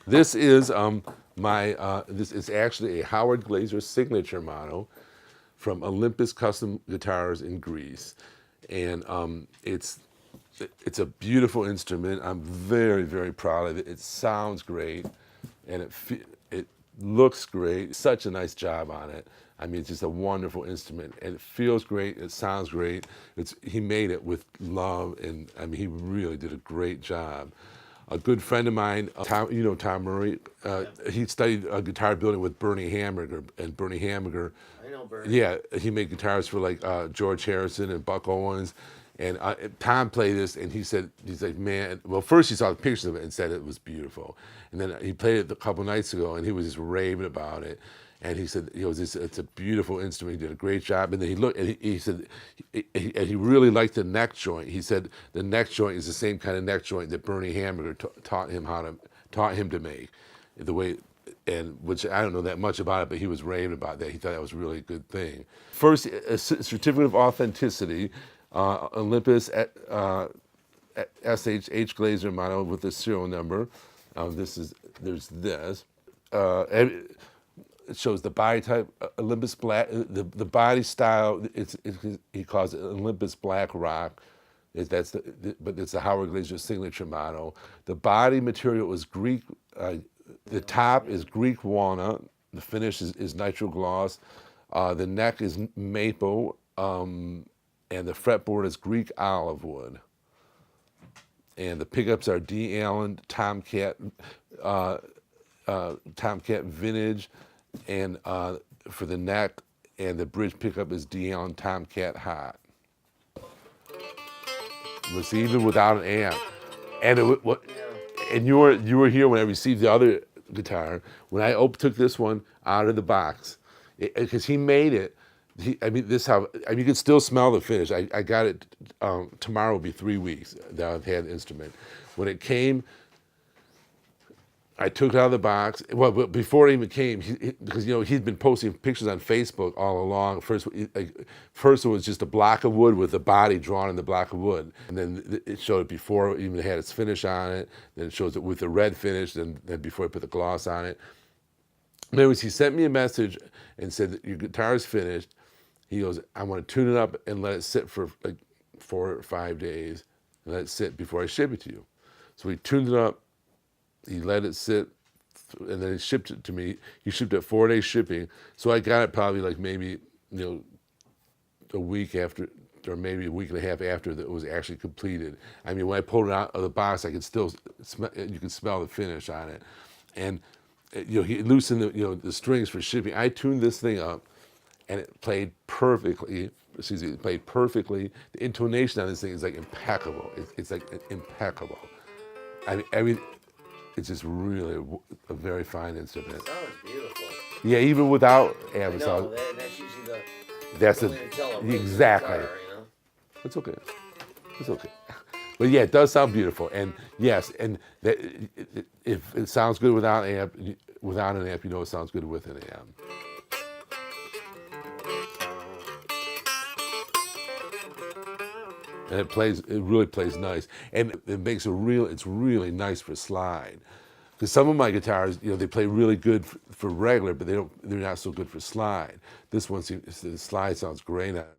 This is this is actually a Howard Glazer signature model from Olympus Custom Guitars in Greece, and it's a beautiful instrument. I'm very, very proud of it. It sounds great, and it looks great. Such a nice job on it. I mean, it's just a wonderful instrument, and it feels great. It sounds great. He made it with love, and I mean, he really did a great job. A good friend of mine, Tom, you know Tom Murray, he studied guitar building with Bernie Hamburger, and Bernie Hamburger, I know Bernie. yeah, he made guitars for like George Harrison and Buck Owens, and Tom played this, and he's like, man, well, first he saw the pictures of it and said it was beautiful, and then he played it a couple nights ago, and he was just raving about it. And he said, it's a beautiful instrument. He did a great job. And then he looked, and he said, he really liked the neck joint. He said the neck joint is the same kind of neck joint that Bernie Hamburger taught him to make, the way, and which I don't know that much about it, but he was raving about that. He thought that was a really good thing. First, a certificate of authenticity, Olympus SH Glazer model with the serial number. There's this. It shows the body type, Olympus Black, the body style. He calls it Olympus Black Rock. But it's the Howard Glazer signature model. The body material is Greek. The top is Greek walnut. The finish is nitro gloss. The neck is maple, and the fretboard is Greek olive wood. And the pickups are D. Allen Tomcat Vintage. And for the neck, and the bridge pickup is D. Allen Tomcat Hot. It's even without an amp. And and you were here when I received the other guitar. When I took this one out of the box, because he made it. You can still smell the finish. I got it. Tomorrow will be 3 weeks that I've had the instrument. When it came, I took it out of the box. Well, but before it even came, because he'd been posting pictures on Facebook all along. First it was just a block of wood with the body drawn in the block of wood, and then it showed it before it even had its finish on it. Then it shows it with the red finish. Then before I put the gloss on it. Anyways, he sent me a message and said that your guitar is finished. He goes, I want to tune it up and let it sit for like 4 or 5 days, and let it sit before I ship it to you. So he tuned it up. He let it sit, and then he shipped it to me. He shipped it 4-day shipping. So I got it probably like maybe, a week after, or maybe a week and a half after that it was actually completed. I mean, when I pulled it out of the box, I could still smell, you could smell the finish on it. And, he loosened the strings for shipping. I tuned this thing up, and it played perfectly. It played perfectly. The intonation on this thing is like impeccable. It's like impeccable. I mean, it's just really a very fine instrument. It sounds beautiful. Yeah, even without amp I know, sound. that's usually That's the way to tell a exactly. guitar, It's okay. It's okay. But yeah, it does sound beautiful. And yes, and if it sounds good without an amp, it sounds good with an amp. And it really plays nice. And it makes it's really nice for slide. Because some of my guitars, they play really good for regular, but they're not so good for slide. This one, the slide sounds great on it.